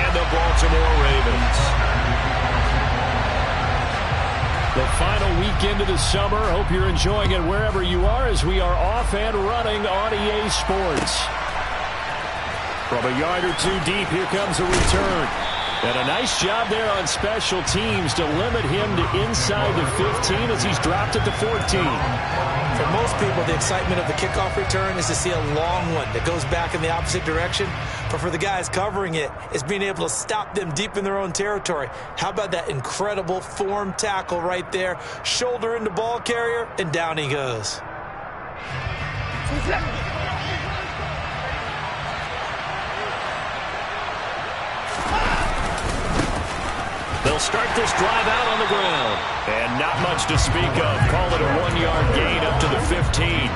and the Baltimore Ravens. The final weekend of the summer. Hope you're enjoying it wherever you are as we are off and running on EA Sports. From a yard or two deep, here comes a return. And a nice job there on special teams to limit him to inside the 15 as he's dropped it to 14. For most people, the excitement of the kickoff return is to see a long one that goes back in the opposite direction. But for the guys covering it, it's being able to stop them deep in their own territory. How about that incredible form tackle right there? Shoulder into ball carrier, and down he goes. They'll start this drive out on the ground. And not much to speak of. Call it a 1-yard gain up to the 15.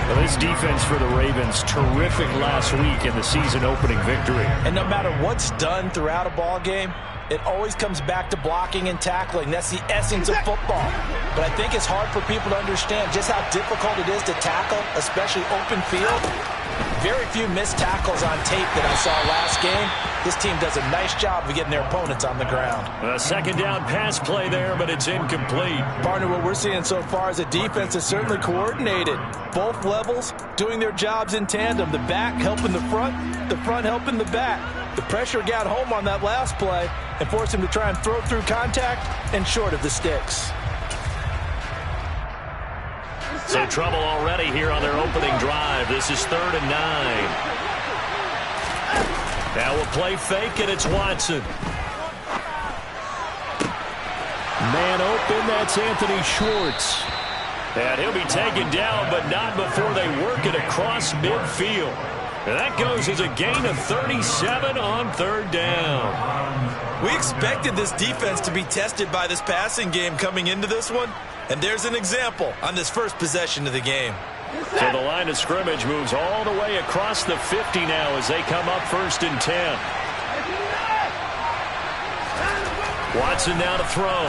Well, this defense for the Ravens, terrific last week in the season-opening victory. And no matter what's done throughout a ball game, it always comes back to blocking and tackling. That's the essence of football. But I think it's hard for people to understand just how difficult it is to tackle, especially open field. Very few missed tackles on tape that I saw last game. This team does a nice job of getting their opponents on the ground. A second down pass play there, but it's incomplete. Partner, what we're seeing so far is a defense is certainly coordinated. Both levels doing their jobs in tandem. The back helping the front helping the back. The pressure got home on that last play and forced him to try and throw through contact and short of the sticks. So trouble already here on their opening drive. This is 3rd and 9. Now a play fake, and it's Watson. Man open, that's Anthony Schwartz. And he'll be taken down, but not before they work it across midfield. And that goes as a gain of 37 on 3rd down. We expected this defense to be tested by this passing game coming into this one. And there's an example on this first possession of the game. So the line of scrimmage moves all the way across the 50 now as they come up 1st and 10. Watson now to throw.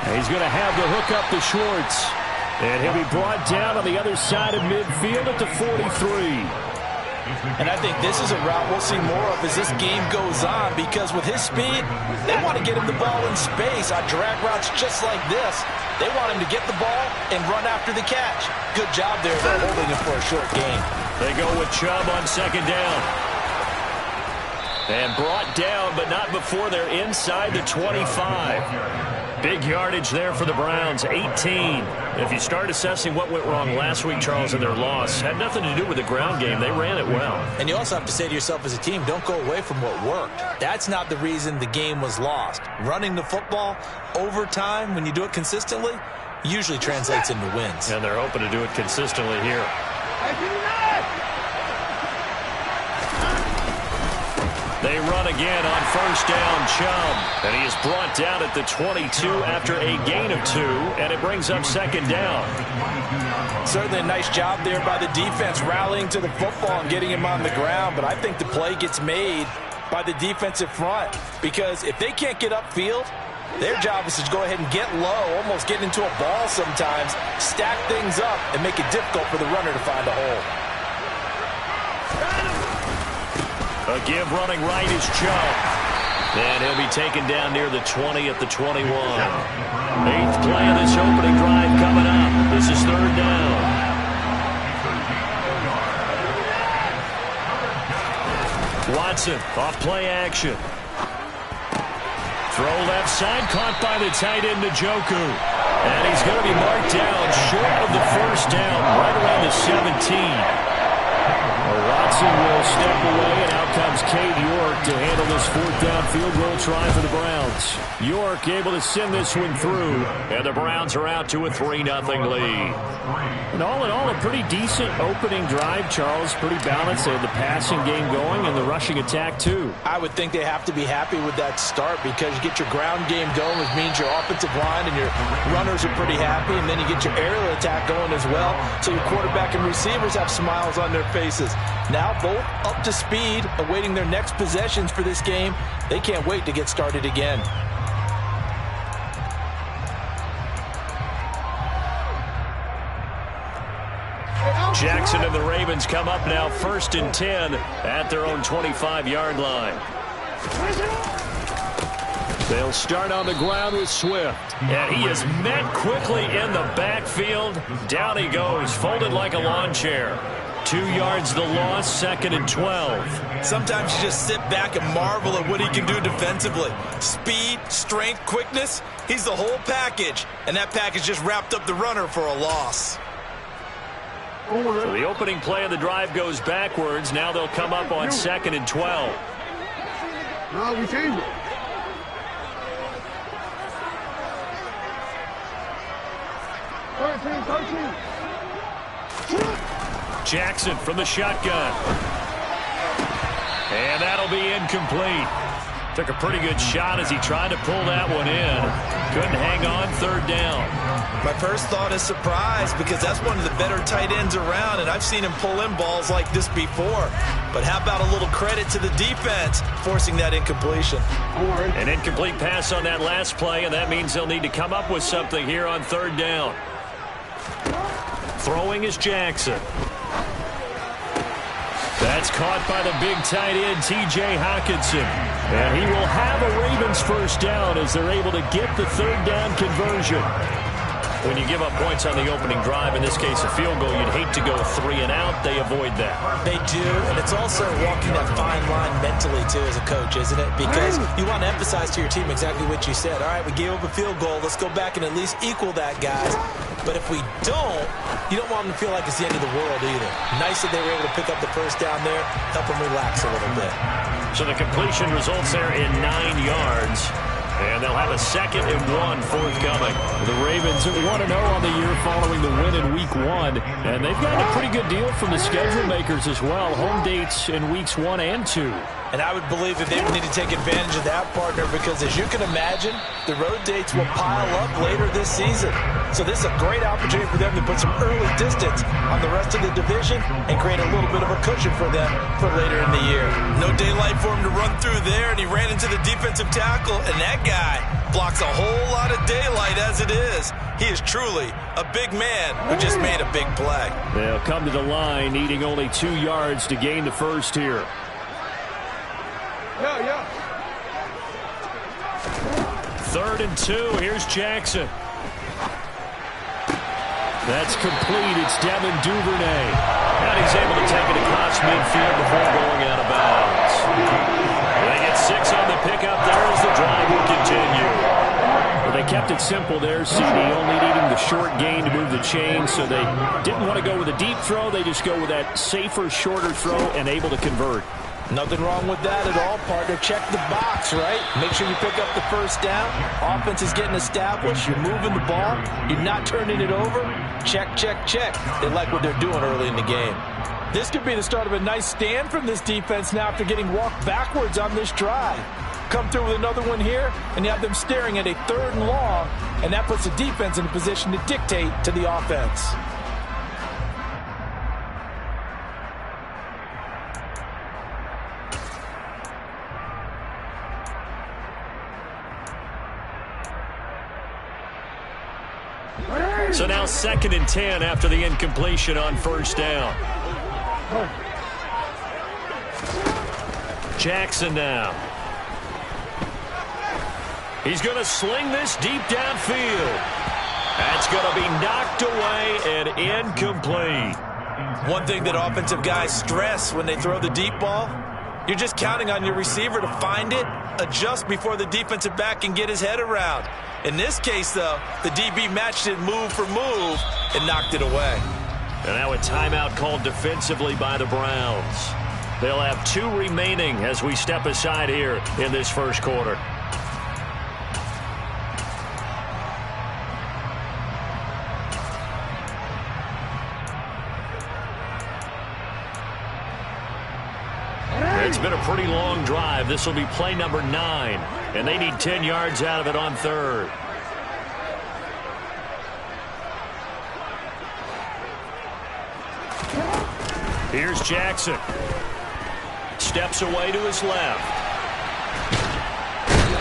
And he's going to have the hook up to Schwartz. And he'll be brought down on the other side of midfield at the 43. And I think this is a route we'll see more of as this game goes on, because with his speed, they want to get him the ball in space on drag routes just like this. They want him to get the ball and run after the catch. Good job there, though, holding him for a short gain. They go with Chubb on 2nd down. And brought down, but not before they're inside the 25. Big yardage there for the Browns, 18. If you start assessing what went wrong last week, Charles, in their loss, had nothing to do with the ground game. They ran it well. And you also have to say to yourself as a team, don't go away from what worked. That's not the reason the game was lost. Running the football over time, when you do it consistently, usually translates into wins. And they're hoping to do it consistently here. They run again on 1st down, Chubb. And he is brought down at the 22 after a gain of 2, and it brings up 2nd down. Certainly a nice job there by the defense rallying to the football and getting him on the ground, but I think the play gets made by the defensive front, because if they can't get upfield, their job is to go ahead and get low, almost get into a ball sometimes, stack things up, and make it difficult for the runner to find a hole. A give running right is Chubb. And he'll be taken down near the 20 at the 21. 8th play of this opening drive coming up. This is 3rd down. Watson off play action. Throw left side, caught by the tight end Njoku. And he's going to be marked down short of the 1st down, right around the 17. Watson will step away, and out comes Cade York to handle this 4th down field goal try for the Browns. York able to send this one through, and the Browns are out to a 3-0 lead. And all in all, a pretty decent opening drive, Charles. Pretty balanced. They had the passing game going and the rushing attack, too. I would think they have to be happy with that start, because you get your ground game going, which means your offensive line and your runners are pretty happy, and then you get your aerial attack going as well, so your quarterback and receivers have smiles on their faces. Now both up to speed, awaiting their next possessions for this game. They can't wait to get started again. Jackson and the Ravens come up now 1st and 10 at their own 25-yard line. They'll start on the ground with Swift. And he is met quickly in the backfield. Down he goes, folded like a lawn chair. 2 yards the loss, 2nd and 12. Sometimes you just sit back and marvel at what he can do defensively. Speed, strength, quickness, he's the whole package. And that package just wrapped up the runner for a loss. So the opening play of the drive goes backwards. Now they'll come up on 2nd and 12. No, we changed it. Jackson from the shotgun. And that'll be incomplete. Took a pretty good shot as he tried to pull that one in. Couldn't hang on, 3rd down. My first thought is surprise because that's one of the better tight ends around, and I've seen him pull in balls like this before. But how about a little credit to the defense forcing that incompletion? An incomplete pass on that last play, and that means they'll need to come up with something here on 3rd down. Throwing is Jackson. That's caught by the big tight end, T.J. Hockenson. And he will have a Ravens 1st down as they're able to get the 3rd down conversion. When you give up points on the opening drive, in this case a field goal, you'd hate to go 3 and out. They avoid that. They do, and it's also walking that fine line mentally, too, as a coach, isn't it? Because you want to emphasize to your team exactly what you said. All right, we gave up a field goal. Let's go back and at least equal that, guys. But if we don't, you don't want them to feel like it's the end of the world either. Nice that they were able to pick up the 1st down there, help them relax a little bit. So the completion results there in 9 yards. And they'll have a 2nd and 1 forthcoming. The Ravens 1-0 on the year following the win in Week 1. And they've gotten a pretty good deal from the schedule makers as well. Home dates in Weeks 1 and 2. And I would believe that they would need to take advantage of that, partner, because as you can imagine, the road dates will pile up later this season. So this is a great opportunity for them to put some early distance on the rest of the division and create a little bit of a cushion for them for later in the year. No daylight for him to run through there, and he ran into the defensive tackle, and that guy blocks a whole lot of daylight as it is. He is truly a big man who just made a big play. They'll come to the line needing only 2 yards to gain the 1st here. Yeah. 3rd and 2. Here's Jackson. That's complete. It's Devin Duvernay. And he's able to take it across midfield before going out of bounds. They get 6 on the pickup there as the drive will continue. Well, they kept it simple there, CD, only needing the short gain to move the chain, so they didn't want to go with a deep throw. They just go with that safer, shorter throw and able to convert. Nothing wrong with that at all, partner. Check the box, right? Make sure you pick up the 1st down. Offense is getting established. You're moving the ball. You're not turning it over. Check, check, check. They like what they're doing early in the game. This could be the start of a nice stand from this defense now after getting walked backwards on this drive. Come through with another one here, and you have them staring at a 3rd and long, and that puts the defense in a position to dictate to the offense. So now 2nd and 10 after the incompletion on 1st down. Jackson now. He's going to sling this deep downfield. That's going to be knocked away and incomplete. One thing that offensive guys stress when they throw the deep ball, you're just counting on your receiver to find it, adjust before the defensive back can get his head around. In this case, though, the DB matched it move for move and knocked it away. And now a timeout called defensively by the Browns. They'll have 2 remaining as we step aside here in this 1st quarter. It's been a pretty long drive. This will be play number 9, and they need 10 yards out of it on 3rd. Here's Jackson. Steps away to his left.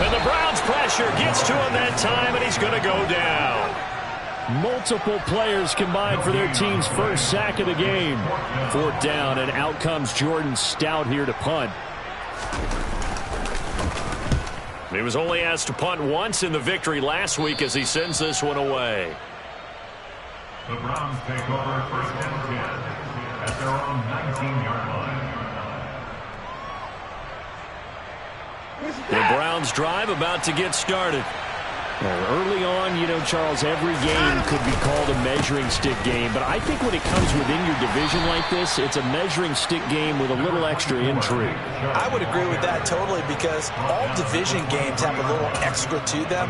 And the Browns pressure gets to him that time, and he's going to go down. Multiple players combined for their team's first sack of the game. 4th down, and out comes Jordan Stout here to punt. He was only asked to punt once in the victory last week as he sends this one away. The Browns take over 1st and 10 at their own 19-yard line. The Browns drive about to get started. Well, early on, you know, Charles, every game could be called a measuring stick game. But I think when it comes within your division like this, it's a measuring stick game with a little extra intrigue. I would agree with that totally because all division games have a little extra to them.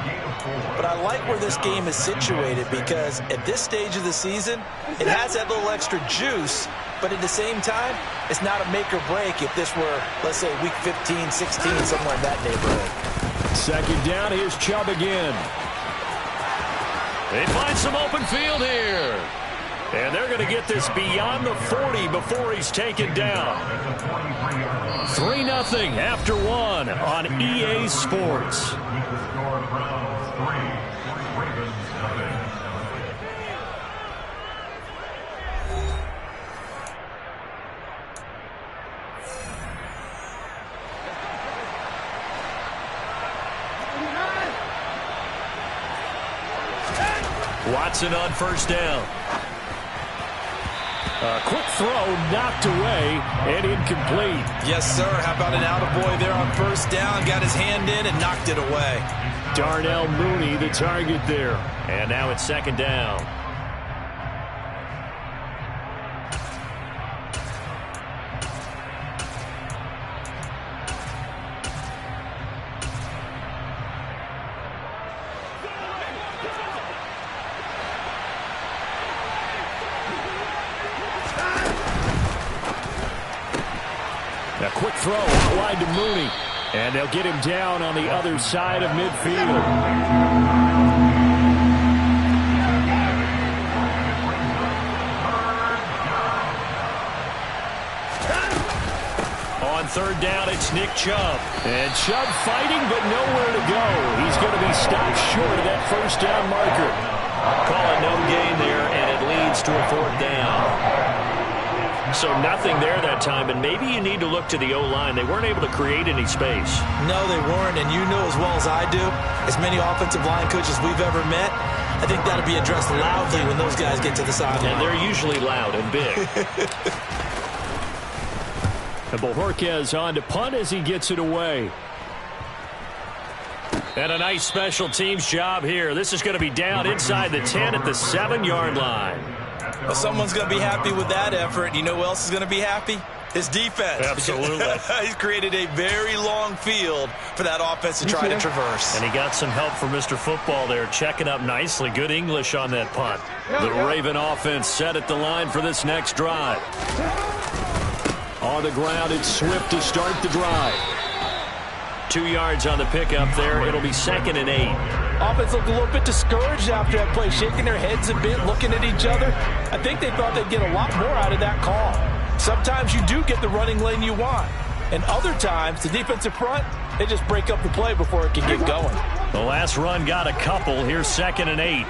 But I like where this game is situated because at this stage of the season, it has that little extra juice. But at the same time, it's not a make or break if this were, let's say, week 15, 16, somewhere in that neighborhood. 2nd down, here's Chubb again. They find some open field here. And they're going to get this beyond the 40 before he's taken down. 3-0 after 1 on EA Sports. Watson on 1st down. A quick throw knocked away and incomplete. Yes, sir. How about an attaboy there on 1st down? Got his hand in and knocked it away. Darnell Mooney, the target there. And now it's 2nd down. A quick throw out wide to Mooney. And they'll get him down on the other side of midfield. On 3rd down, it's Nick Chubb. And Chubb fighting, but nowhere to go. He's going to be stopped short of that 1st down marker. Call it no gain there, and it leads to a 4th down. So nothing there that time, and maybe you need to look to the O-line. They weren't able to create any space. No, they weren't, and you know as well as I do, as many offensive line coaches we've ever met, I think that'll be addressed loudly when those guys get to the sideline. And they're usually loud and big. And Bojorquez on to punt as he gets it away. And a nice special teams job here. This is going to be down inside the 10 at the 7-yard line. Well, someone's going to be happy with that effort. You know who else is going to be happy? His defense. Absolutely. He's created a very long field for that offense to try to traverse. And he got some help from Mr. Football there, checking up nicely. Good English on that punt. The Raven offense set at the line for this next drive. On the ground, it's Swift to start the drive. 2 yards on the pickup there. It'll be 2nd and 8. Offense looked a little bit discouraged after that play, shaking their heads a bit, looking at each other. I think they thought they'd get a lot more out of that call. Sometimes you do get the running lane you want. And other times, the defensive front, they just break up the play before it can get going. The last run got a couple. Here's 2nd and 8.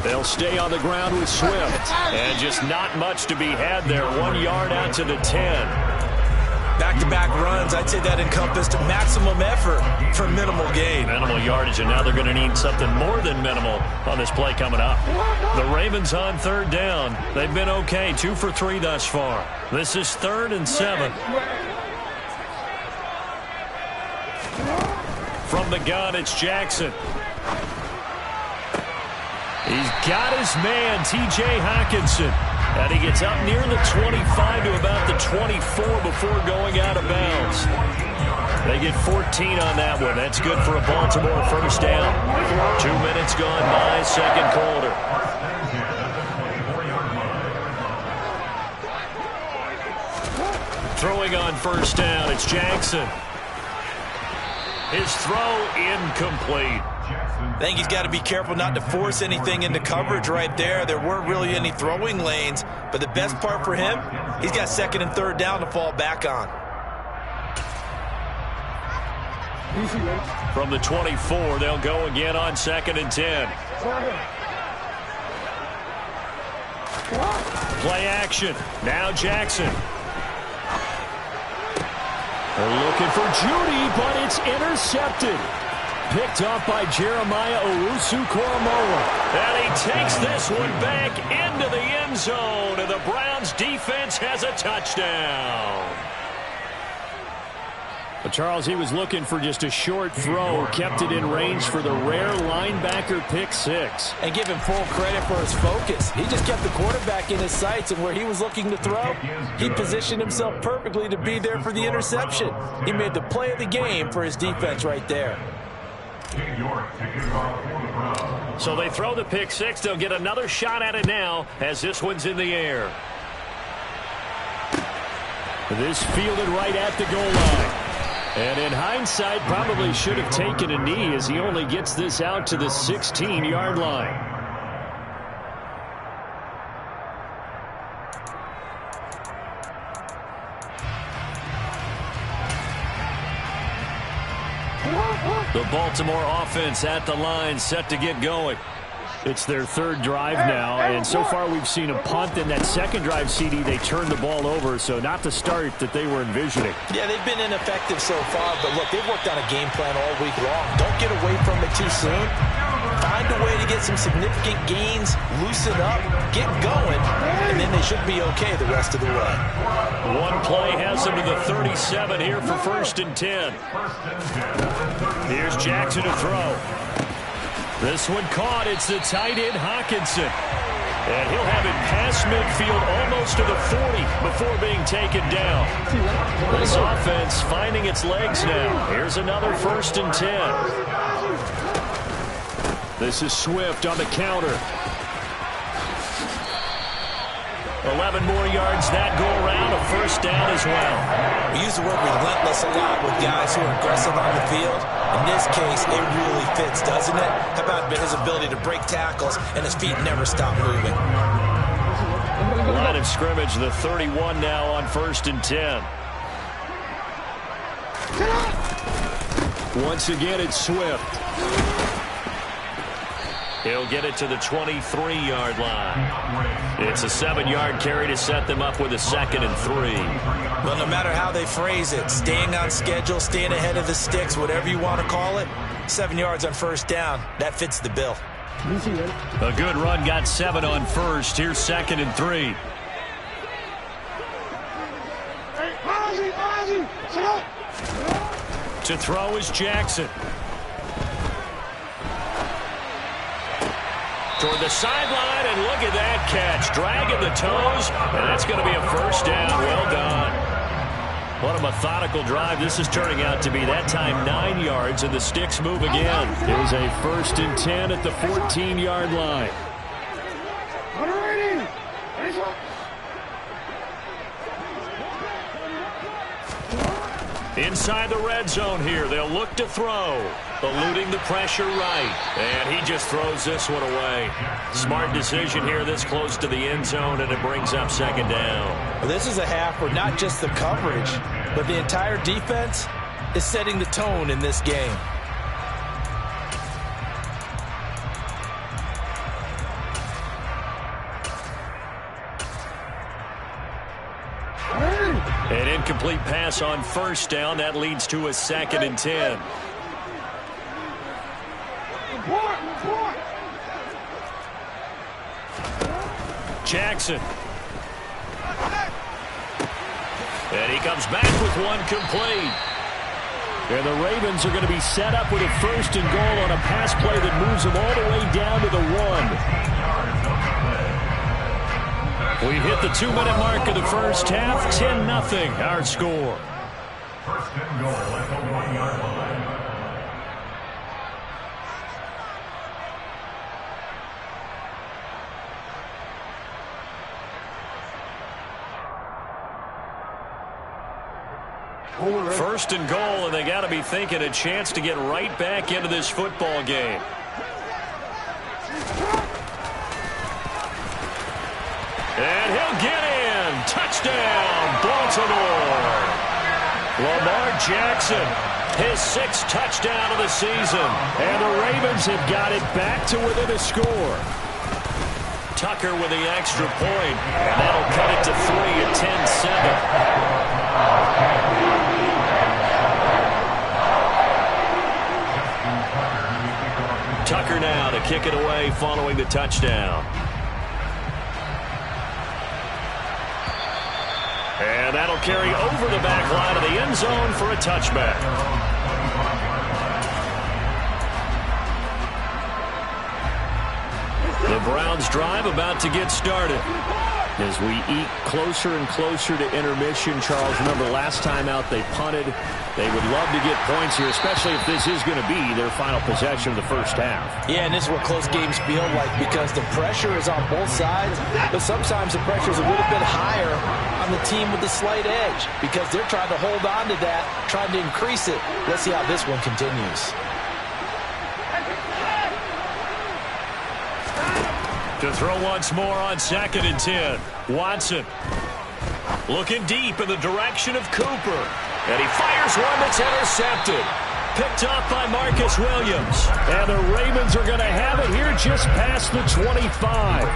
They'll stay on the ground with Swift. And just not much to be had there. 1 yard out to the 10. Back-to-back runs, I'd say that encompassed maximum effort for minimal gain. Minimal yardage, and now they're going to need something more than minimal on this play coming up. The Ravens on 3rd down. They've been okay, 2 for 3 thus far. This is 3rd and 7. From the gun, it's Jackson. He's got his man, T.J. Hockenson. And he gets up near the 25 to about the 24 before going out of bounds. They get 14 on that one. That's good for a Baltimore 1st down. 2 minutes gone by, 2nd quarter. Throwing on 1st down, it's Jackson. His throw incomplete. I think he's got to be careful not to force anything into coverage right there. There weren't really any throwing lanes, but the best part for him, he's got 2nd and 3rd down to fall back on. From the 24, they'll go again on 2nd and 10. Play action. Now Jackson. They're looking for Judy, but it's intercepted. Picked off by Jeremiah Owusu-Koramoah. And he takes this one back into the end zone, and the Browns defense has a touchdown. But Charles, he was looking for just a short throw, kept it in range for the rare linebacker pick six. And give him full credit for his focus. He just kept the quarterback in his sights, and where he was looking to throw, he positioned himself perfectly to be there for the interception. He made the play of the game for his defense right there. So they throw the pick six. They'll get another shot at it now as this one's in the air. This fielded right at the goal line. And in hindsight, probably should have taken a knee as he only gets this out to the 16-yard line. The Baltimore offense at the line, set to get going. It's their third drive now, and so far we've seen a punt. In that second drive, CD, they turned the ball over, so not the start that they were envisioning. Yeah, they've been ineffective so far, but look, they've worked on a game plan all week long. Don't get away from it too soon. Find a way to get some significant gains, loosen up, get going, and then they should be okay the rest of the way. One play has them to the 37 here for 1st and 10. Here's Jackson to throw. This one caught. It's the tight end, Hawkinson. And he'll have it past midfield almost to the 40 before being taken down. This offense finding its legs now. Here's another 1st and 10. This is Swift on the counter. 11 more yards that go around, a 1st down as well. We use the word relentless a lot with guys who are aggressive on the field. In this case, it really fits, doesn't it? How about his ability to break tackles and his feet never stop moving? Line of scrimmage, the 31 now on 1st and 10. Once again, it's Swift. He'll get it to the 23-yard line. It's a 7-yard carry to set them up with a 2nd and 3. Well, no matter how they phrase it, staying on schedule, staying ahead of the sticks, whatever you want to call it, 7 yards on 1st down, that fits the bill. A good run got 7 on 1st. Here's 2nd and 3. To throw is Jackson. Toward the sideline, and look at that catch. Dragging the toes, and that's going to be a 1st down. Well done. What a methodical drive. This is turning out to be, that time, 9 yards, and the sticks move again. Here's a 1st and 10 at the 14-yard line. Inside the red zone here. They'll look to throw. Eluding the pressure right. And he just throws this one away. Smart decision here this close to the end zone, and it brings up 2nd down. Well, this is a half where not just the coverage, but the entire defense is setting the tone in this game. An incomplete pass on 1st down. That leads to a 2nd and 10. Jackson. And he comes back with one complete. And the Ravens are going to be set up with a 1st and goal on a pass play that moves them all the way down to the 1. We've hit the 2-minute mark of the first half. 10-0 our score. 1st and goal at the 1-yard line. First and goal, and they got to be thinking a chance to get right back into this football game. And he'll get in. Touchdown, Baltimore. Lamar Jackson, his 6th touchdown of the season. And the Ravens have got it back to within a score. Tucker with the extra point, and that'll cut it to 3 at 10-7. Tucker now to kick it away following the touchdown. And that'll carry over the back line of the end zone for a touchback. The Browns drive about to get started. As we eat closer and closer to intermission, Charles, remember last time out they punted. They would love to get points here, especially if this is going to be their final possession of the first half. Yeah, and this is what close games feel like because the pressure is on both sides, but sometimes the pressure is a little bit higher on the team with the slight edge because they're trying to hold on to that, trying to increase it. Let's see how this one continues. To throw once more on 2nd and 10. Watson looking deep in the direction of Cooper. And he fires one that's intercepted. Picked off by Marcus Williams. And the Ravens are going to have it here just past the 25.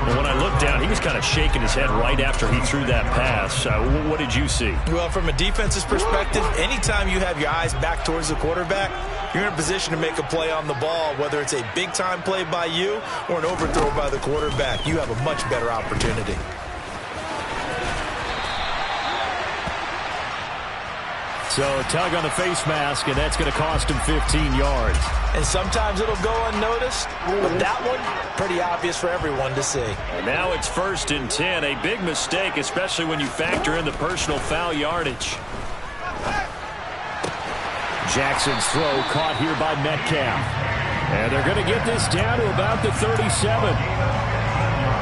And when I looked down, he was kind of shaking his head right after he threw that pass. What did you see? Well, from a defense's perspective, anytime you have your eyes back towards the quarterback, you're in a position to make a play on the ball, whether it's a big-time play by you or an overthrow by the quarterback. You have a much better opportunity. So a tug on the face mask, and that's going to cost him 15 yards. And sometimes it'll go unnoticed, but that one, pretty obvious for everyone to see. And now it's 1st and 10, a big mistake, especially when you factor in the personal foul yardage. Jackson's throw caught here by Metcalf. And they're going to get this down to about the 37.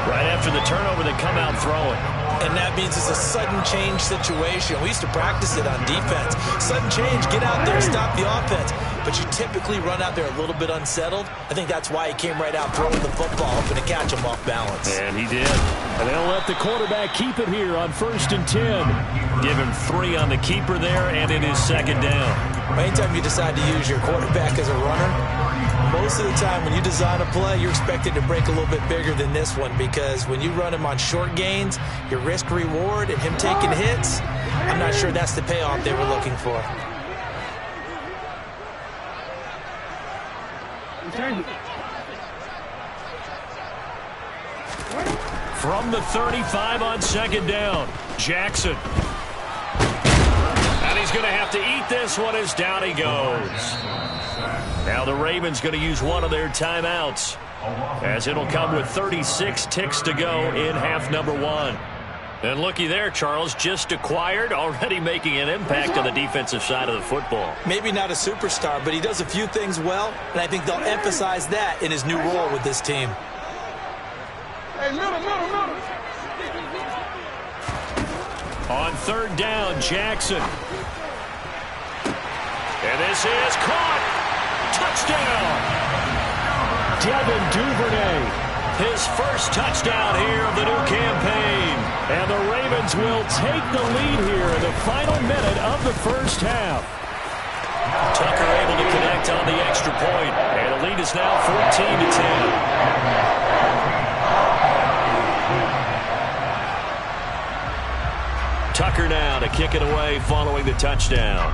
Right after the turnover, they come out throwing. And that means it's a sudden change situation. We used to practice it on defense. Sudden change, get out there, stop the offense. But you typically run out there a little bit unsettled. I think that's why he came right out throwing the football, hoping to catch him off balance. And he did. And they'll let the quarterback keep it here on 1st and 10. Give him 3 on the keeper there, and it is 2nd down. Anytime you decide to use your quarterback as a runner, most of the time when you design a play, you're expected to break a little bit bigger than this one because when you run him on short gains, your risk-reward and him taking hits, I'm not sure that's the payoff they were looking for. From the 35 on 2nd down, Jackson. And he's going to have to eat this one as down he goes. Now the Ravens going to use one of their timeouts as it'll come with 36 ticks to go in half number 1. And looky there, Charles, just acquired, already making an impact on the defensive side of the football. Maybe not a superstar, but he does a few things well, and I think they'll emphasize that in his new role with this team. Hey, middle. On 3rd down, Jackson. And this is caught. Touchdown. Devin Duvernay. His first touchdown here of the new campaign. And the Ravens will take the lead here in the final minute of the first half. Tucker able to connect on the extra point. And the lead is now 14-10. Tucker now to kick it away following the touchdown.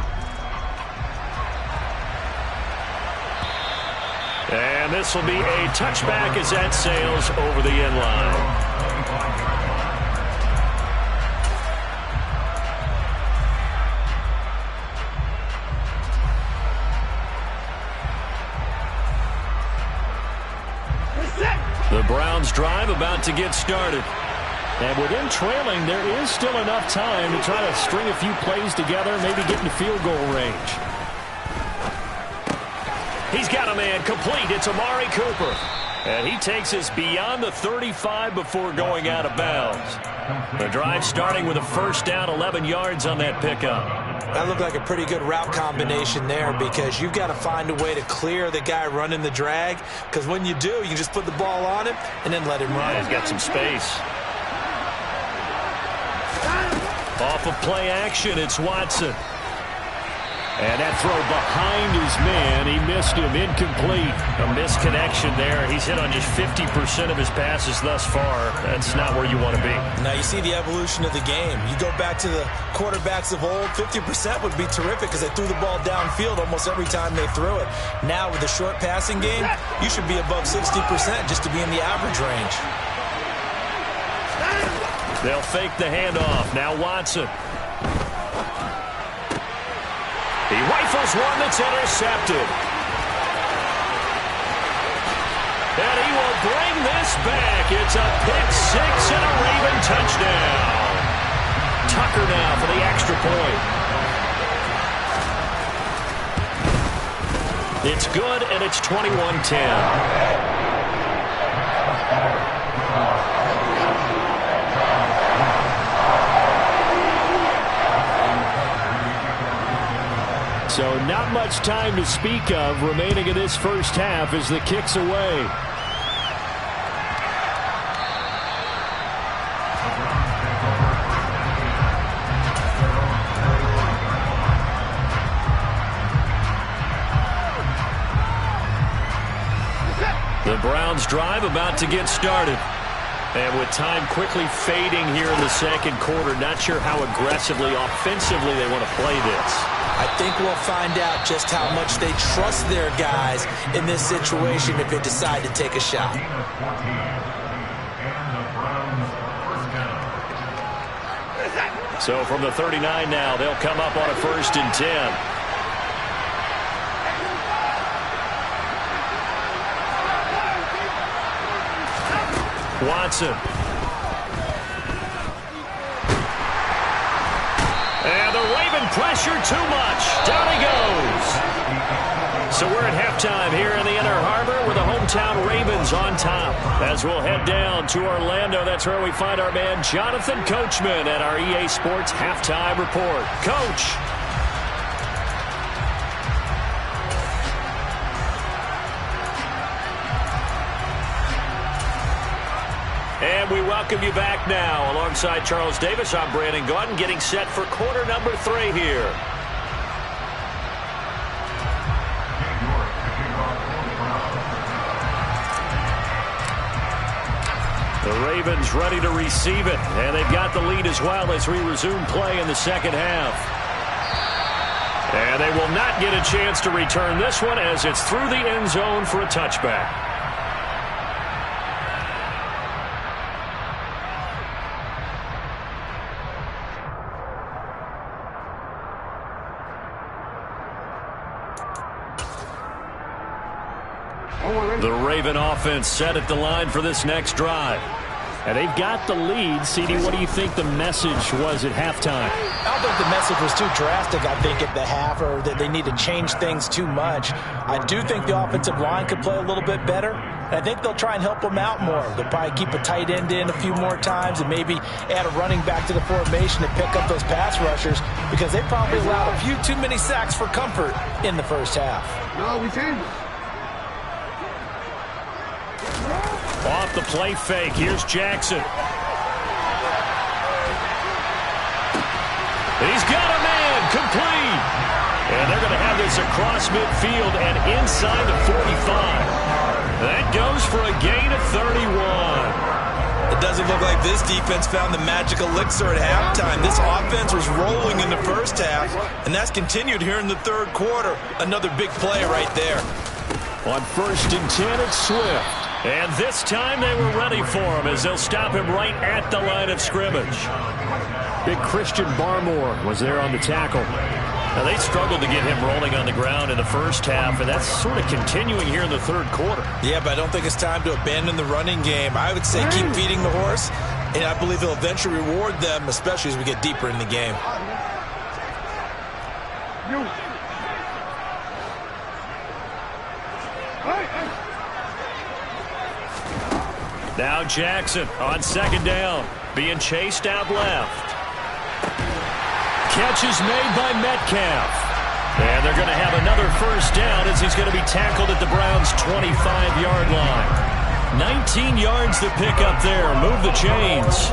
And this will be a touchback as that sails over the end line. The Browns drive about to get started. And with him trailing, there is still enough time to try to string a few plays together, maybe get into field goal range. He's got a man complete. It's Amari Cooper. And he takes us beyond the 35 before going out of bounds. The drive starting with a first down, 11 yards on that pickup. That looked like a pretty good route combination there because you've got to find a way to clear the guy running the drag. Because when you do, you can just put the ball on him and then let him run. Yeah, he's got some space. Off of play action, it's Watson. And that throw behind his man, he missed him, incomplete. A misconnection there. He's hit on just 50% of his passes thus far. That's not where you want to be. Now you see the evolution of the game. You go back to the quarterbacks of old, 50% would be terrific because they threw the ball downfield almost every time they threw it. Now with the short passing game, you should be above 60% just to be in the average range. They'll fake the handoff. Now Watson. He rifles one that's intercepted. And he will bring this back. It's a pick six and a Raven touchdown. Tucker now for the extra point. It's good, and it's 21-10. So not much time to speak of remaining in this first half as the kick's away. The Browns drive about to get started. And with time quickly fading here in the second quarter, not sure how aggressively, offensively they want to play this. I think we'll find out just how much they trust their guys in this situation if they decide to take a shot. So from the 39 now, they'll come up on a 1st and 10. Watson. And the Raven pressure too much. Down he goes. So we're at halftime here in the Inner Harbor with the hometown Ravens on top. As we'll head down to Orlando, that's where we find our man Jonathan Coachman at our EA Sports Halftime Report. Coach. And we welcome you back now. Alongside Charles Davis, I'm Brandon Gaudin, getting set for quarter number 3 here. The Ravens ready to receive it, and they've got the lead as well as we resume play in the second half. And they will not get a chance to return this one as it's through the end zone for a touchback. The Raven offense set at the line for this next drive. And they've got the lead. CD, what do you think the message was at halftime? I don't think the message was too drastic, I think, at the half, or that they need to change things too much. I do think the offensive line could play a little bit better. And I think they'll try and help them out more. They'll probably keep a tight end in a few more times and maybe add a running back to the formation to pick up those pass rushers because they probably allowed a few too many sacks for comfort in the first half. No, we changed it. Off the play fake, here's Jackson. He's got a man, complete. And they're going to have this across midfield and inside the 45. That goes for a gain of 31. It doesn't look like this defense found the magic elixir at halftime. This offense was rolling in the first half, and that's continued here in the third quarter. Another big play right there. On 1st and 10, it's Swift. And this time they were ready for him as they'll stop him right at the line of scrimmage. Big Christian Barmore was there on the tackle. Now they struggled to get him rolling on the ground in the first half, and that's sort of continuing here in the third quarter. Yeah, but I don't think it's time to abandon the running game. I would say keep feeding the horse, and I believe he'll eventually reward them, especially as we get deeper in the game. Now Jackson on 2nd down, being chased out left. Catch is made by Metcalf. And they're going to have another 1st down as he's going to be tackled at the Browns' 25-yard line. 19 yards to pick up there. Move the chains.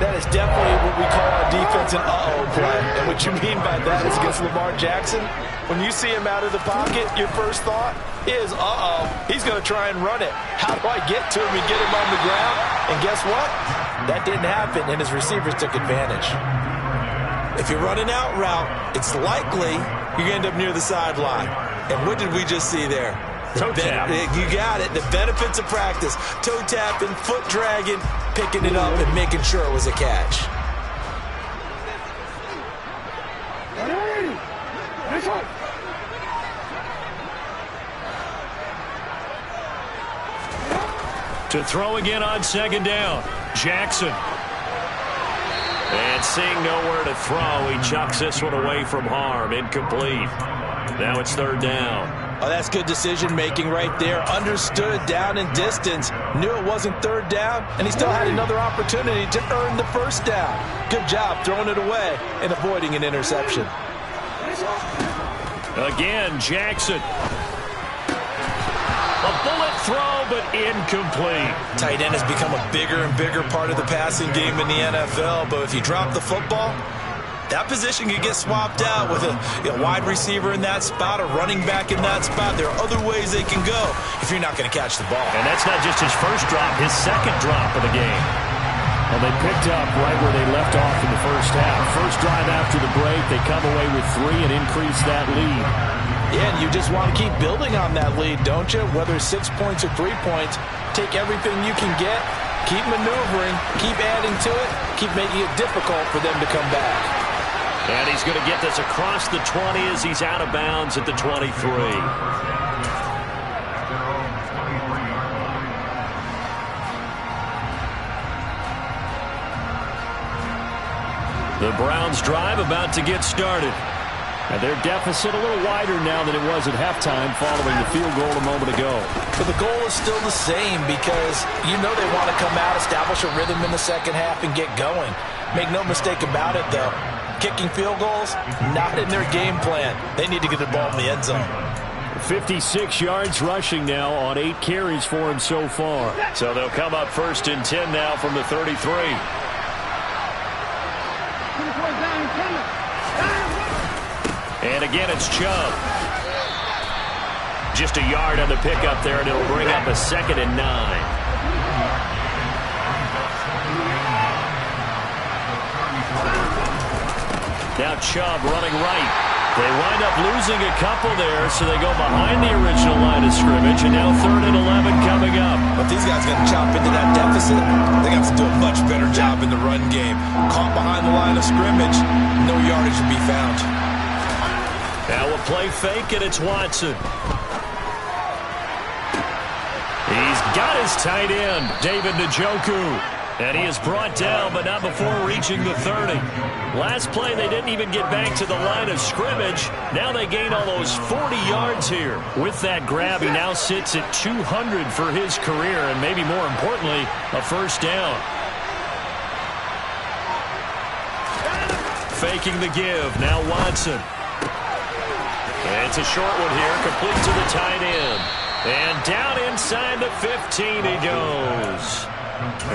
That is definitely what we call our defense an uh-oh play. And what you mean by that is against Lamar Jackson, when you see him out of the pocket, your first thought is, uh-oh, he's going to try and run it. How do I get to him and get him on the ground? And guess what? That didn't happen, and his receivers took advantage. If you're running out route, it's likely you're going to end up near the sideline. And what did we just see there? Toe tap. You got it. The benefits of practice. Toe tapping, foot dragging, picking it up, and making sure it was a catch. To throw again on second down. Jackson. And seeing nowhere to throw, he chucks this one away from harm. Incomplete. Now it's third down. Oh, that's good decision-making right there. Understood down and distance. Knew it wasn't third down, and he still had another opportunity to earn the first down. Good job throwing it away and avoiding an interception. Again, Jackson. A bullet throw, but incomplete. Tight end has become a bigger and bigger part of the passing game in the NFL, but if you drop the football, that position could get swapped out with a wide receiver in that spot, a running back in that spot. There are other ways they can go if you're not going to catch the ball. And that's not just his first drop, his second drop of the game. Well, they picked up right where they left off in the first half. First drive after the break, they come away with 3 and increase that lead. Yeah, and you just want to keep building on that lead, don't you? Whether it's 6 points or 3 points, take everything you can get, keep maneuvering, keep adding to it, keep making it difficult for them to come back. And he's going to get this across the 20 as he's out of bounds at the 23. The Browns drive about to get started. And their deficit a little wider now than it was at halftime following the field goal a moment ago. But the goal is still the same because you know they want to come out, establish a rhythm in the second half, and get going. Make no mistake about it, though. Kicking field goals, not in their game plan. They need to get the ball in the end zone. 56 yards rushing now on 8 carries for him so far. So they'll come up first and 10 now from the 33. And again, it's Chubb. Just a yard on the pickup there, and it'll bring up a 2nd and 9. Now Chubb running right. They wind up losing a couple there, so they go behind the original line of scrimmage, and now 3rd and 11 coming up. But these guys got to chop into that deficit. They got to do a much better job in the run game. Caught behind the line of scrimmage, no yardage to be found. Now we'll play fake, and it's Watson. He's got his tight end, David Njoku. And he is brought down, but not before reaching the 30. Last play, they didn't even get back to the line of scrimmage. Now they gain almost 40 yards here. With that grab, he now sits at 200 for his career, and maybe more importantly, a first down. Faking the give, now Watson. And it's a short one here, complete to the tight end. And down inside the 15 he goes.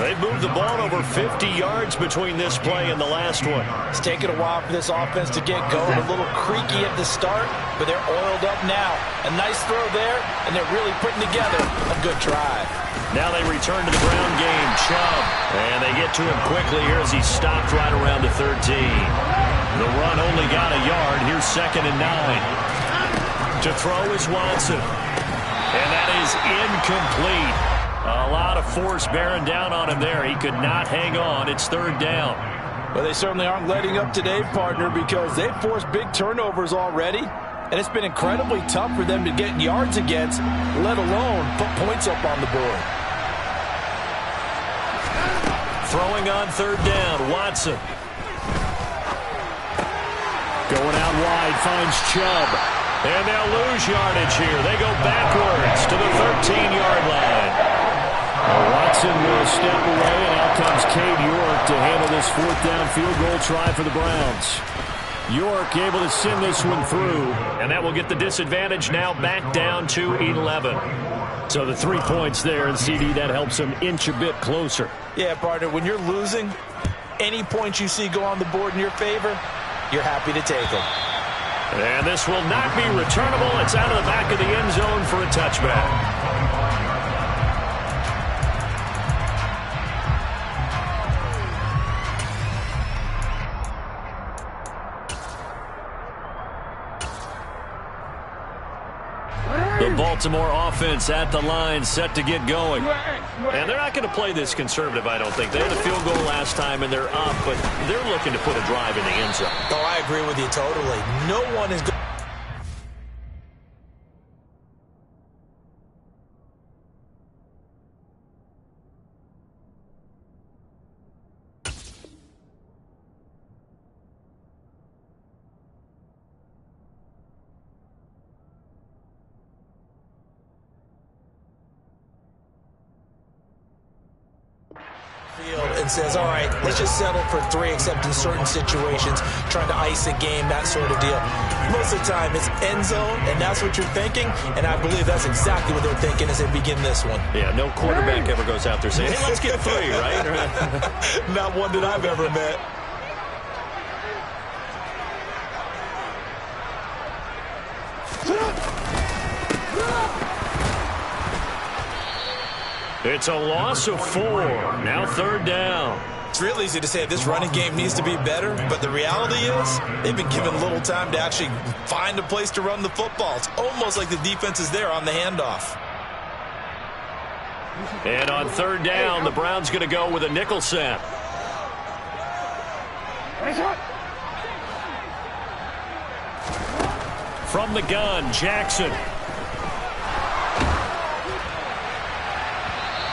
They've moved the ball over 50 yards between this play and the last one. It's taken a while for this offense to get going. A little creaky at the start, but they're oiled up now. A nice throw there, and they're really putting together a good drive. Now they return to the ground game. Chubb. And they get to him quickly here as he stopped right around the 13. The run only got a yard. Here's 2nd and 9. To throw is Watson. And that is incomplete. A lot of force bearing down on him there. He could not hang on. It's 3rd down. Well, they certainly aren't letting up today, partner, because they've forced big turnovers already. And it's been incredibly tough for them to get yards against, let alone put points up on the board. Throwing on 3rd down, Watson. Going out wide, finds Chubb. And they'll lose yardage here. They go backwards to the 13-yard line. Watson will step away, and out comes Cade York to handle this 4th down field goal try for the Browns. York able to send this one through, and that will get the disadvantage now back down to 11. So the 3 points there, and CD, that helps them inch a bit closer. Yeah, partner, when you're losing, any points you see go on the board in your favor, you're happy to take them. And this will not be returnable. It's out of the back of the end zone for a touchback. The Baltimore offense at the line, set to get going. And they're not going to play this conservative, I don't think. They had a field goal last time, and they're up, but they're looking to put a drive in the end zone. Oh, I agree with you totally. No one is going. And says, all right, let's just settle for 3, except in certain situations, trying to ice a game, that sort of deal. Most of the time, it's end zone, and that's what you're thinking, and I believe that's exactly what they're thinking as they begin this one. Yeah, no quarterback ever goes out there saying, hey, let's get 3, right? Not one that I've ever met. It's a loss of 4. Now 3rd down. It's real easy to say this running game needs to be better, but the reality is they've been given little time to actually find a place to run the football. It's almost like the defense is there on the handoff. And on 3rd down, the Browns going to go with a nickel set. From the gun, Jackson.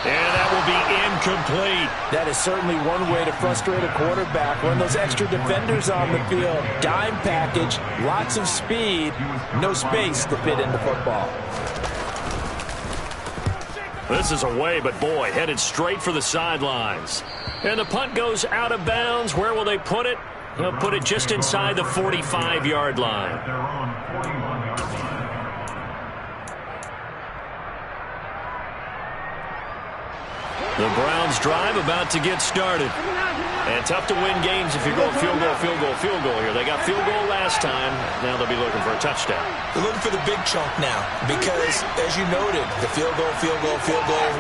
And that will be incomplete. That is certainly one way to frustrate a quarterback. Run those extra defenders on the field. Dime package, lots of speed, no space to fit into football. This is away, but boy, headed straight for the sidelines. And the punt goes out of bounds. Where will they put it? They'll put it just inside the 45-yard line. At their own 41-yard line. The Browns drive about to get started. And tough to win games if you're going field goal, field goal, field goal here. They got field goal last time. Now they'll be looking for a touchdown. They're looking for the big chunk now because, as you noted, the field goal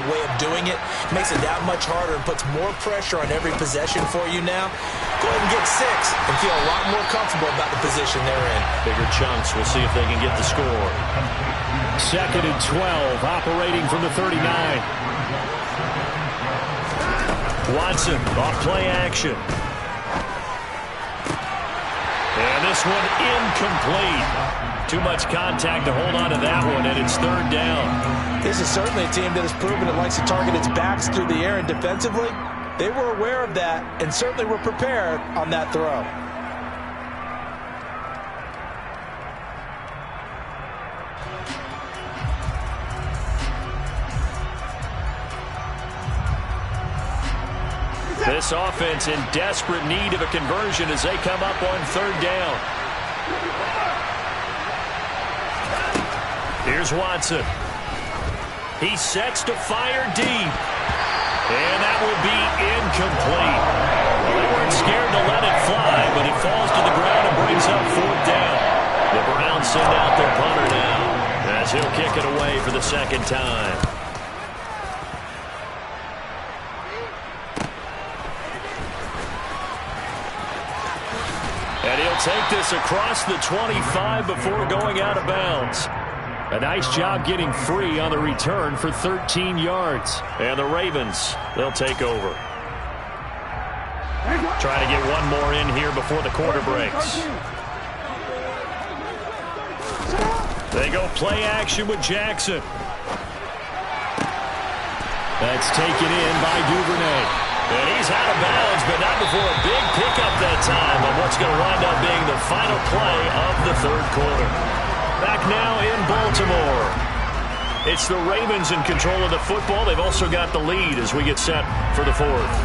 way of doing it makes it that much harder and puts more pressure on every possession for you now. Go ahead and get 6 and feel a lot more comfortable about the position they're in. Bigger chunks. We'll see if they can get the score. 2nd and 12, operating from the 39. Watson off play action. And this one incomplete. Too much contact to hold on to that one, and it's 3rd down. This is certainly a team that has proven it likes to target its backs through the air, and defensively, they were aware of that and certainly were prepared on that throw. This offense in desperate need of a conversion as they come up on 3rd down. Here's Watson. He sets to fire deep. And that will be incomplete. Well, they weren't scared to let it fly, but it falls to the ground and brings up 4th down. The Browns send out their punter now as he'll kick it away for the 2nd time. And he'll take this across the 25 before going out of bounds. A nice job getting free on the return for 13 yards. And the Ravens, they'll take over. Trying to get one more in here before the quarter breaks. They go play action with Jackson. That's taken in by Duvernay. And he's out of bounds, but not before a big pickup that time on what's going to wind up being the final play of the 3rd quarter. Back now in Baltimore. It's the Ravens in control of the football. They've also got the lead as we get set for the 4th.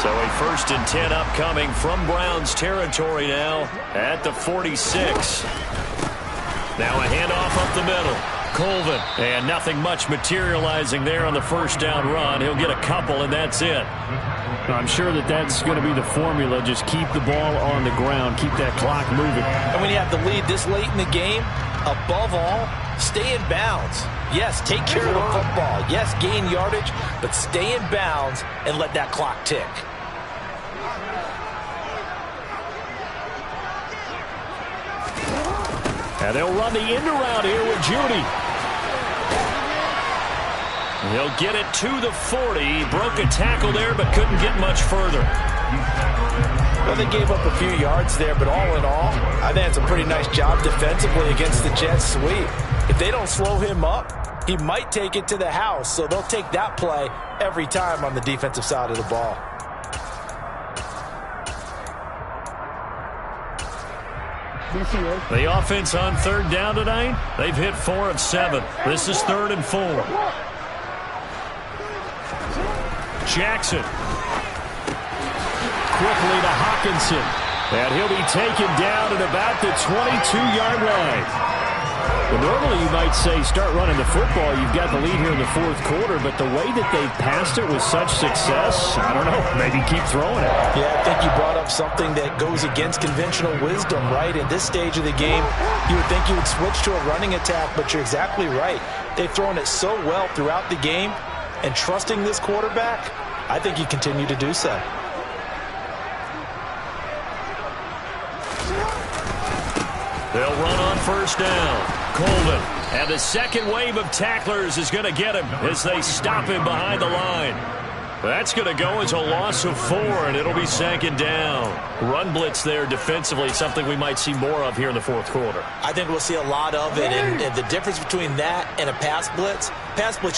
So a 1st and 10 upcoming from Browns territory now at the 46. Now a handoff up the middle. Colvin, and nothing much materializing there on the first down run. He'll get a couple, and that's it. I'm sure that's going to be the formula. Just keep the ball on the ground. Keep that clock moving. And when you have the lead this late in the game, above all, stay in bounds. Yes, take care of the football. Yes, gain yardage, but stay in bounds and let that clock tick. And they'll run the end around here with Judy. He'll get it to the 40. He broke a tackle there, but couldn't get much further. Well, they gave up a few yards there, but all in all, I think it's a pretty nice job defensively against the Jets sweep. If they don't slow him up, he might take it to the house, so they'll take that play every time on the defensive side of the ball. The offense on third down tonight, they've hit 4 of 7. This is 3rd and 4. Jackson. Quickly to Hawkinson. And he'll be taken down at about the 22-yard line. Well, normally you might say start running the football. You've got the lead here in the 4th quarter, but the way that they've passed it with such success, I don't know, maybe keep throwing it. Yeah, I think you brought up something that goes against conventional wisdom, right? At this stage of the game, you would think you would switch to a running attack, but you're exactly right. They've thrown it so well throughout the game, and trusting this quarterback, I think you continue to do so. They'll run on first down. Colvin, and the second wave of tacklers is going to get him as they stop him behind the line. That's going to go as a loss of 4, and it'll be 2nd down. Run blitz there defensively, something we might see more of here in the 4th quarter. I think we'll see a lot of it, and the difference between that and a pass blitz,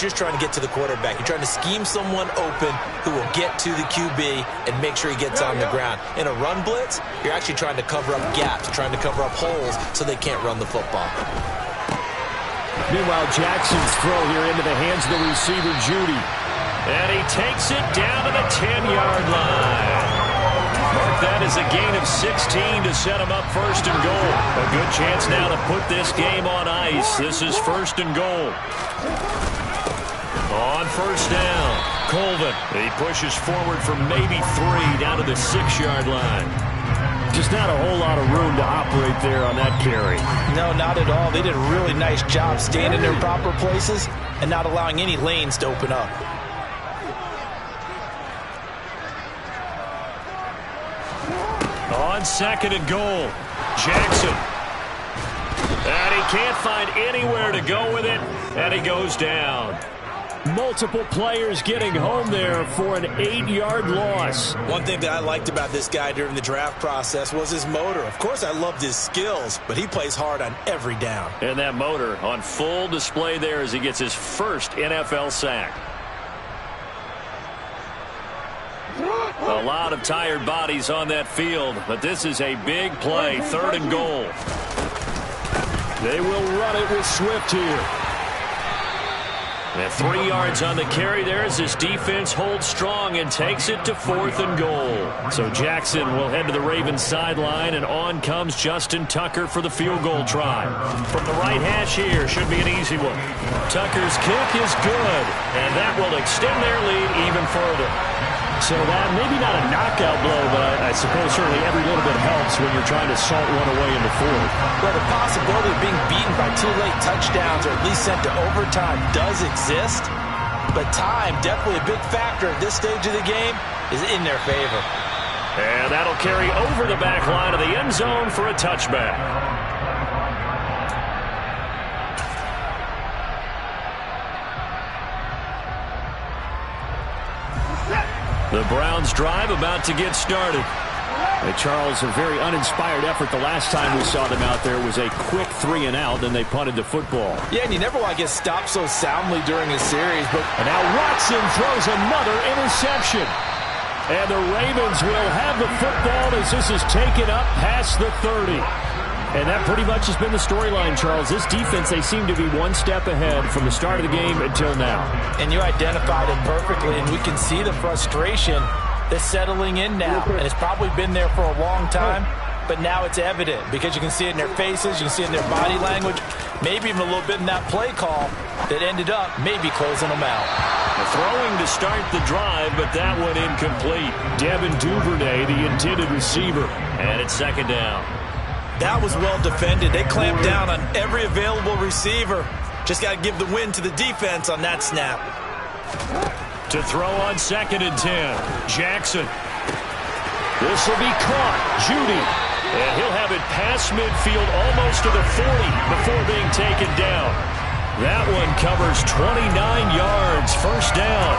you're trying to get to the quarterback. You're trying to scheme someone open who will get to the QB and make sure he gets on the ground. In a run blitz, you're actually trying to cover up gaps, trying to cover up holes so they can't run the football. Meanwhile, Jackson's throw here into the hands of the receiver, Judy. And he takes it down to the 10-yard line. Mark that as a gain of 16 to set him up 1st and goal. A good chance now to put this game on ice. This is 1st and goal. On 1st down, Colvin. He pushes forward for maybe 3 down to the 6-yard line. Just not a whole lot of room to operate there on that carry. No, not at all. They did a really nice job staying in their proper places and not allowing any lanes to open up. On 2nd and goal, Jackson. And he can't find anywhere to go with it, and he goes down. Multiple players getting home there for an 8-yard loss. One thing that I liked about this guy during the draft process was his motor. Of course, I loved his skills, but he plays hard on every down. And that motor on full display there as he gets his first NFL sack. A lot of tired bodies on that field, but this is a big play, 3rd and goal. They will run it with Swift here. And 3 yards on the carry there as his defense holds strong and takes it to 4th and goal. So Jackson will head to the Ravens sideline, and on comes Justin Tucker for the field goal try. From the right hash here, should be an easy one. Tucker's kick is good, and that will extend their lead even further. So that maybe not a knockout blow, but I suppose certainly every little bit helps when you're trying to salt one away in the 4th. Well, the possibility of being beaten by 2 late touchdowns or at least sent to overtime does exist, but time, definitely a big factor at this stage of the game, is in their favor. And that'll carry over the back line of the end zone for a touchback. The Browns drive about to get started. Charles, a very uninspired effort the last time we saw them out there was a quick 3 and out, then they punted the football. Yeah, and you never want to get stopped so soundly during a series. But and now Watson throws another interception. And the Ravens will have the football as this is taken up past the 30. And that pretty much has been the storyline, Charles. This defense, they seem to be one step ahead from the start of the game until now. And you identified it perfectly, and we can see the frustration that's settling in now. And it's probably been there for a long time, but now it's evident because you can see it in their faces, you can see it in their body language. maybe even a little bit in that play call that ended up maybe closing them out. Throwing to start the drive, but that one incomplete. Devin Duvernay, the intended receiver. And it's second down. That was well defended. They clamped down on every available receiver. Just got to give the win to the defense on that snap. To throw on 2nd and 10. Jackson. This will be caught. Judy. And he'll have it past midfield almost to the 40 before being taken down. That one covers 29 yards. First down.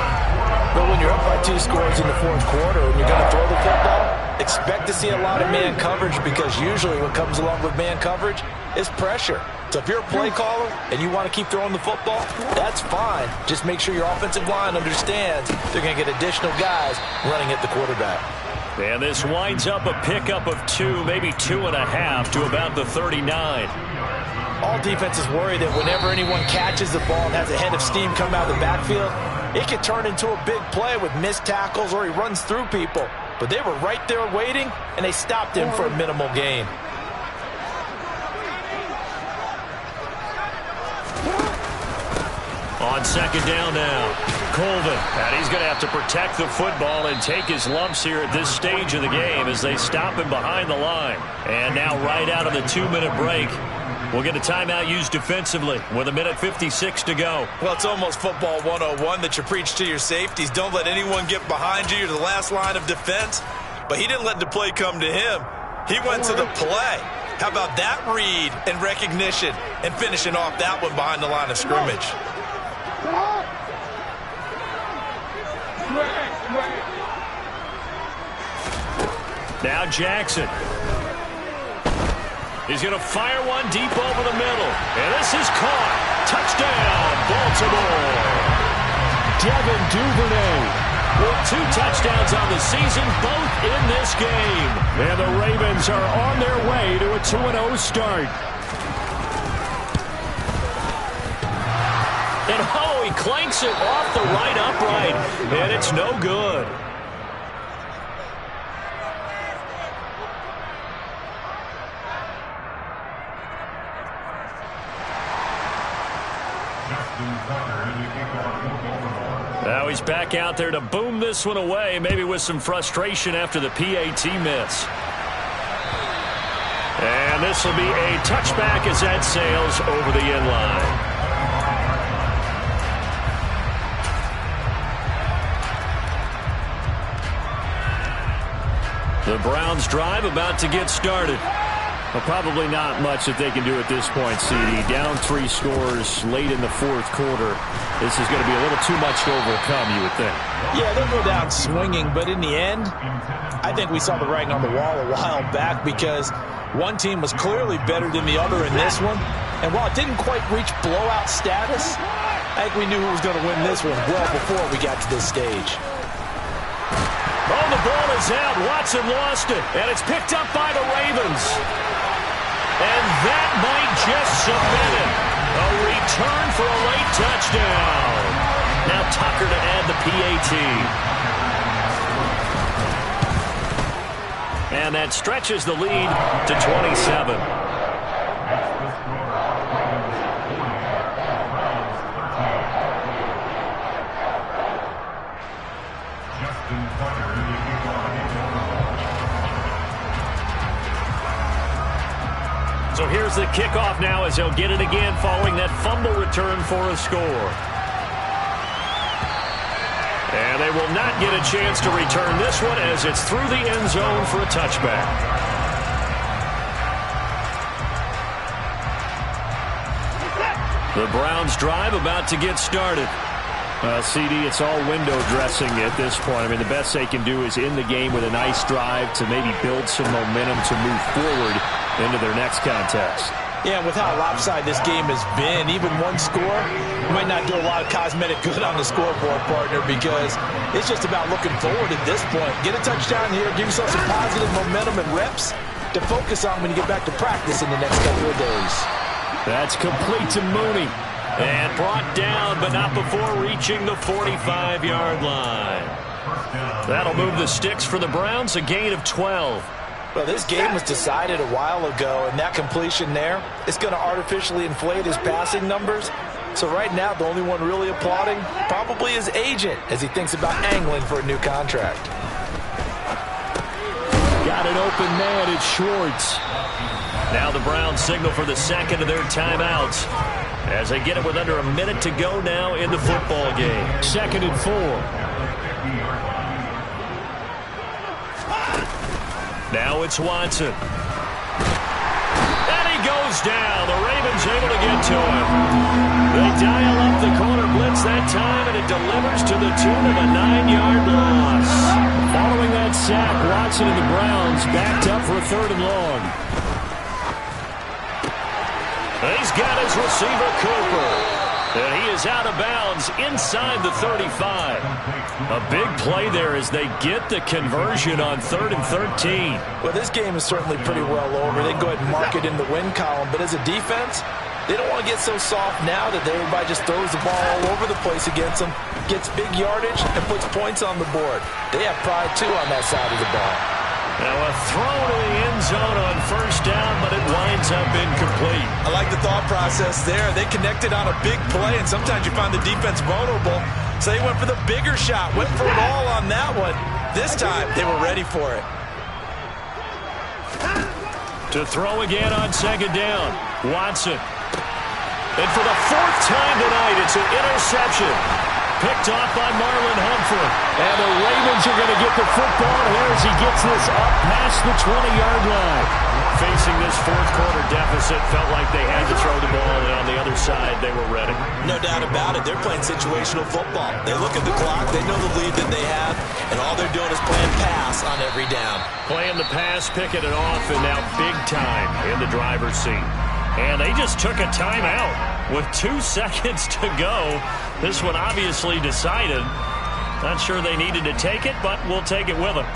But when you're up by 2 scores in the 4th quarter and you're going to throw the football, expect to see a lot of man coverage, because usually what comes along with man coverage is pressure. So if you're a play caller and you want to keep throwing the football, that's fine. Just make sure your offensive line understands they're going to get additional guys running at the quarterback. And this winds up a pickup of 2, maybe 2.5 to about the 39. All defenses worry that whenever anyone catches the ball and has a head of steam come out of the backfield, it can turn into a big play with missed tackles or he runs through people. But they were right there waiting, and they stopped him for a minimal gain. On 2nd down now, Colvin. And he's going to have to protect the football and take his lumps here at this stage of the game as they stop him behind the line. And now right out of the 2-minute break, we'll get a timeout used defensively with 1:56 to go. Well, it's almost football 101 that you preach to your safeties. Don't let anyone get behind you. You're the last line of defense. But he didn't let the play come to him. He went to the play. How about that read and recognition and finishing off that one behind the line of scrimmage? Now Jackson. He's going to fire one deep over the middle. And this is caught. Touchdown, Baltimore. Devin Duvernay with 2 touchdowns on the season, both in this game. And the Ravens are on their way to a 2-0 start. And oh, he clanks it off the right upright. And it's no good. Now he's back out there to boom this one away, maybe with some frustration after the PAT miss. And this will be a touchback as that sails over the end line. The Browns drive about to get started. Well, probably not much that they can do at this point, CD. Down 3 scores late in the 4th quarter. This is going to be a little too much to overcome, you would think. Yeah, they'll go down swinging, but in the end, I think we saw the writing on the wall a while back, because one team was clearly better than the other in this one. And while it didn't quite reach blowout status, I think we knew who was going to win this one well before we got to this stage. Oh, the ball is out. Watson lost it, and it's picked up by the Ravens. And that might just cement it. A return for a late touchdown. Now Tucker to add the PAT. And that stretches the lead to 27. So here's the kickoff now as they'll get it again following that fumble return for a score. And they will not get a chance to return this one as it's through the end zone for a touchback. The Browns drive about to get started. CD, it's all window dressing at this point. I mean, the best they can do is in the game with a nice drive to maybe build some momentum to move forward into their next contest. Yeah, with how lopsided this game has been, even one score might not do a lot of cosmetic good on the scoreboard, partner, because it's just about looking forward at this point. Get a touchdown here, give yourself some positive momentum and reps to focus on when you get back to practice in the next couple of days. That's complete to Mooney. And brought down, but not before reaching the 45-yard line. That'll move the sticks for the Browns, a gain of 12. Well, this game was decided a while ago, and that completion there is going to artificially inflate his passing numbers. So right now, the only one really applauding probably his agent as he thinks about angling for a new contract. Got an open man, it's Schwartz. Now the Browns signal for the second of their timeouts as they get it with under a minute to go now in the football game. 2nd and 4. Now it's Watson. And he goes down. The Ravens able to get to him. They dial up the corner blitz that time, and it delivers to the tune of a 9-yard loss. Following that sack, Watson and the Browns backed up for a 3rd and long. He's got his receiver, Cooper. And he is out of bounds inside the 35. A big play there as they get the conversion on 3rd and 13. Well, this game is certainly pretty well over. They can go ahead and mark it in the win column. But as a defense, they don't want to get so soft now that everybody just throws the ball all over the place against them, gets big yardage, and puts points on the board. They have pride, too, on that side of the ball. Now a throw to the end zone on 1st down, but it winds up incomplete. I like the thought process there. They connected on a big play, and sometimes you find the defense vulnerable. So they went for the bigger shot, went for it all on that one. This time, they were ready for it. To throw again on 2nd down, Watson. And for the 4th time tonight, it's an interception. Picked off by Marlon Humphrey. And the Ravens are going to get the football here as he gets this up past the 20-yard line. Facing this 4th quarter deficit, felt like they had to throw the ball, and on the other side, they were ready. No doubt about it. They're playing situational football. They look at the clock, they know the lead that they have, and all they're doing is playing pass on every down. Playing the pass, picking it off, and now big time in the driver's seat. And they just took a timeout with 2 seconds to go. This one obviously decided. Not sure they needed to take it, but we'll take it with them.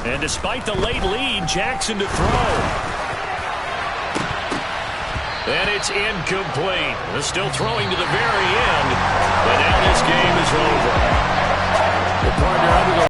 And despite the late lead, Jackson to throw. And it's incomplete. They're still throwing to the very